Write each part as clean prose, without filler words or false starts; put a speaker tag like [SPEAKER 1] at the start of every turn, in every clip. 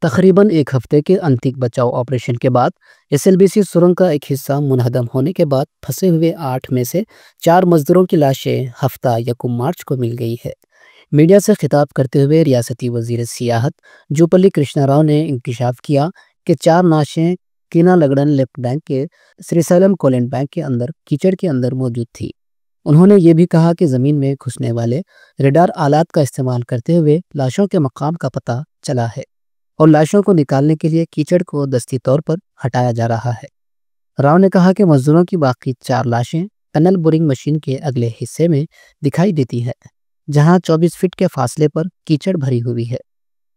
[SPEAKER 1] तकरीबन एक हफ्ते के अंतिम बचाव ऑपरेशन के बाद एसएलबीसी सुरंग का एक हिस्सा मुनहदम होने के बाद फंसे हुए 8 में से 4 मजदूरों की लाशें हफ्ता यकुम मार्च को मिल गई है। मीडिया से खिताब करते हुए रियासती वजीर सियाहत जूपल्ली कृष्णा राव ने इंकशाफ किया कि 4 लाशें कीना लगड़न लेफ्ट बैंक के श्रीसैलम कोलैंड बैंक के अंदर कीचड़ के अंदर मौजूद थी। उन्होंने ये भी कहा कि जमीन में घुसने वाले रेडार आलात का इस्तेमाल करते हुए लाशों के मकाम का पता चला है और लाशों को निकालने के लिए कीचड़ को दस्ती तौर पर हटाया जा रहा है। राव ने कहा कि मजदूरों की बाकी 4 लाशें टनल बोरिंग मशीन के अगले हिस्से में दिखाई देती है, जहां 24 फीट के फासले पर कीचड़ भरी हुई है।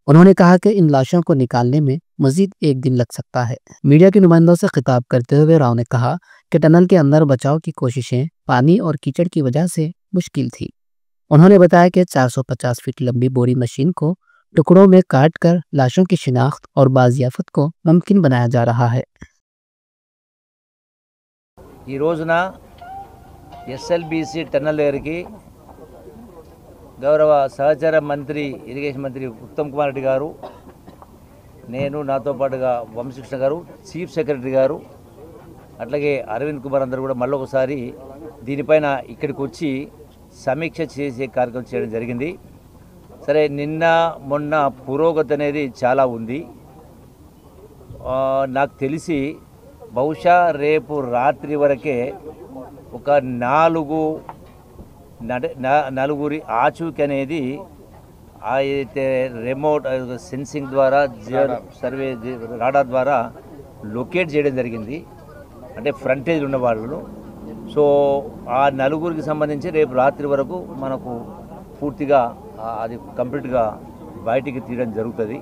[SPEAKER 1] उन्होंने कहा कि इन लाशों को निकालने में मजीद 1 दिन लग सकता है। मीडिया के नुमाइंदों से खिताब करते हुए राव ने कहा कि टनल के अंदर बचाव की कोशिशें पानी और कीचड़ की वजह से मुश्किल थी। उन्होंने बताया कि 450 फीट लंबी बोरी मशीन को टुकड़ों में काट कर लाशों की शिनाख्त और बाजियाफत को मुमकिन बनाया जा रहा है।
[SPEAKER 2] ఈ రోజున ఎస్ఎల్బీసీ టన్నల్ దగ్గరికి గౌరవ సహచర మంత్రి ఇరిగేషన్ మంత్రి ఉత్తమ్ కుమార్ రెడ్డి గారు, నేను నాతో పాటుగా వంశీకృష్ణ గారు, చీఫ్ సెక్రటరీ గారు, అట్లాగే అరవింద్ కుమార్ అందరూ కూడా మళ్ళొకసారి దీనిపైన ఇక్కడికి వచ్చి సమీక్ష చేసే కార్యక్రమం చేయడం జరిగింది. సరే, నిన్న మొన్న పురోగతి అనేది చాలా ఉంది. నాకు తెలిసి బహుశా రేపు రాత్రి వరకే ఒక నలుగురి ఆచూకీ అనేది అయితే రిమోట్ సెన్సింగ్ ద్వారా సర్వే రాడార్ ద్వారా లొకేట్ చేయడం జరిగింది. అంటే ఫ్రంటేజ్ ఉన్న వాళ్ళు. సో ఆ నలుగురికి సంబంధించి రేపు రాత్రి వరకు మనకు పూర్తిగా అది కంప్లీట్గా బయటికి తీయడం జరుగుతుంది.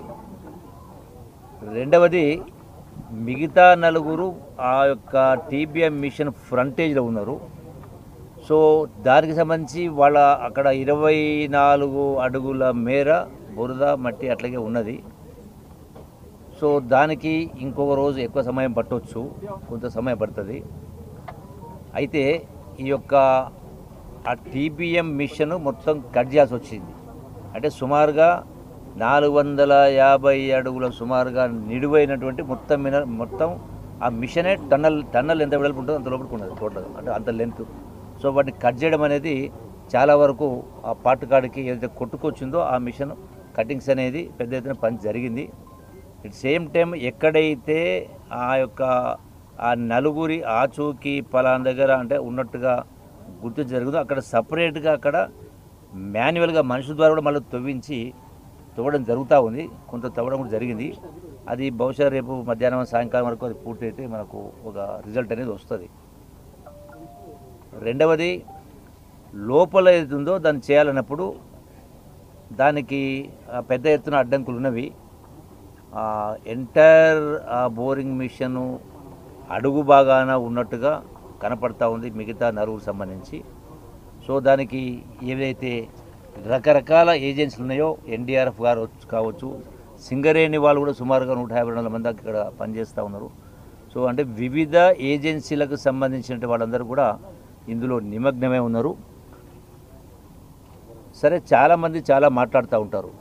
[SPEAKER 2] రెండవది, మిగతా నలుగురు ఆ యొక్క టీబీఎం మిషన్ ఫ్రంటేజ్లో ఉన్నారు. సో దానికి సంబంధించి వాళ్ళ అక్కడ 24 అడుగుల మేర బురద మట్టి అట్లాగే ఉన్నది. సో దానికి ఇంకొక రోజు ఎక్కువ సమయం పట్టవచ్చు, కొంత సమయం పడుతుంది. అయితే ఈ యొక్క ఆ టీబీఎం మిషన్ మొత్తం కట్ చేయాల్సి వచ్చింది. అంటే సుమారుగా 450 అడుగుల సుమారుగా నిడువైనటువంటి మొత్తం ఆ మిషనే టన్నల్ ఎంత వెడల్పు ఉంటుందో అంత లోపలికి ఉన్నది టోటల్గా, అంటే అంత లెంత్. సో వాటిని కట్ చేయడం అనేది చాలా వరకు ఆ పాటుకాడికి ఏదైతే కొట్టుకొచ్చిందో ఆ మిషన్ కటింగ్స్ అనేది పెద్ద ఎత్తున పని జరిగింది. ఇట్ సేమ్ టైం ఎక్కడైతే ఆ యొక్క ఆ నలుగురి ఆచూకీ పలానా దగ్గర అంటే ఉన్నట్టుగా గుర్తు జరుగుతుందో అక్కడ సపరేట్గా అక్కడ మాన్యువల్గా మనుషుల ద్వారా కూడా మళ్ళీ తవ్వడం జరుగుతూ ఉంది. కొంత తవ్వడం కూడా జరిగింది. అది బహుశా రేపు మధ్యాహ్నం సాయంకాలం వరకు అది పూర్తయితే మనకు ఒక రిజల్ట్ అనేది వస్తుంది. రెండవది, లోపల ఏదుందో దాన్ని చేయాలన్నప్పుడు దానికి పెద్ద ఎత్తున అడ్డంకులు ఉన్నవి. ఎంటైర్ బోరింగ్ మిషను అడుగు బాగాన ఉన్నట్టుగా కనపడతా ఉంది మిగతా నలుగురు సంబంధించి. సో దానికి ఏదైతే రకరకాల ఏజెన్సీలు ఉన్నాయో, ఎన్డీఆర్ఎఫ్ గారు కావచ్చు, సింగరేణి వాళ్ళు కూడా సుమారుగా 152 మంది ఇక్కడ పనిచేస్తూ ఉన్నారు. సో అంటే వివిధ ఏజెన్సీలకు సంబంధించిన వాళ్ళందరూ కూడా ఇందులో నిమగ్నమై ఉన్నారు. సరే, చాలామంది చాలా మాట్లాడుతూ ఉంటారు,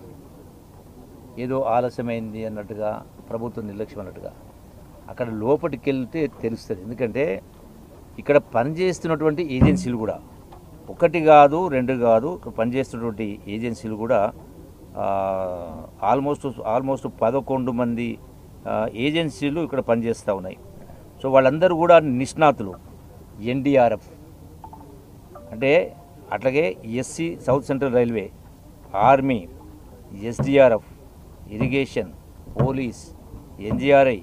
[SPEAKER 2] ఏదో ఆలస్యమైంది అన్నట్టుగా, ప్రభుత్వం నిర్లక్ష్యం అన్నట్టుగా. అక్కడ లోపలికి వెళ్తే తెలుస్తుంది. ఎందుకంటే ఇక్కడ పనిచేస్తున్నటువంటి ఏజెన్సీలు కూడా ఒకటి కాదు, రెండు కాదు, ఇక్కడ పనిచేస్తున్నటువంటి ఏజెన్సీలు కూడా ఆల్మోస్ట్ 11 మంది ఏజెన్సీలు ఇక్కడ పనిచేస్తూ ఉన్నాయి. సో వాళ్ళందరూ కూడా నిష్ణాతులు. ఎన్డీఆర్ఎఫ్ అంటే అట్లాగే SC South Central Railway, army, SDRF, irrigation, police, NGRI,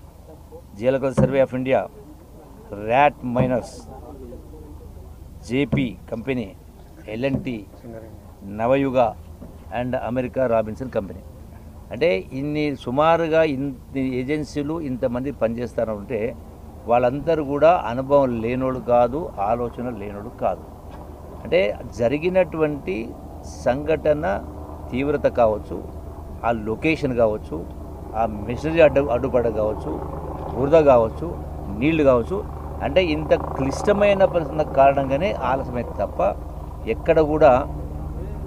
[SPEAKER 2] geological survey of India, rat miners, JP company, LNT, Navayuga and America Robinson company. అంటే సుమారుగా ఇన్ని ఏజెన్సీలు ఇంతమంది పనిచేస్తూ ఉంటే వాళ్ళందరూ కూడా అనుభవం లేనోడు కాదు, ఆలోచన లేనోడు కాదు. అంటే జరిగినటువంటి సంఘటన తీవ్రత కావచ్చు, ఆ లొకేషన్ కావచ్చు, ఆ మెషినరీ అడ్డుపడ కావచ్చు, బురద కావచ్చు, నీళ్లు కావచ్చు, అంటే ఇంత క్లిష్టమైన పరిస్థితుల కారణంగానే ఆలస్యమైతే తప్ప ఎక్కడ కూడా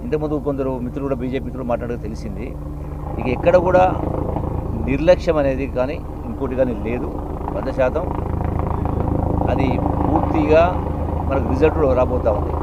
[SPEAKER 2] ఇంతకుముందు కొందరు మిత్రులు కూడా బీజేపీ మిత్రులు మాట్లాడక తెలిసింది, ఇక ఎక్కడ కూడా నిర్లక్ష్యం అనేది కానీ ఇంకోటి కానీ లేదు. 100% అది పూర్తిగా మనకు రిజల్ట్ రాబోతూ ఉంది.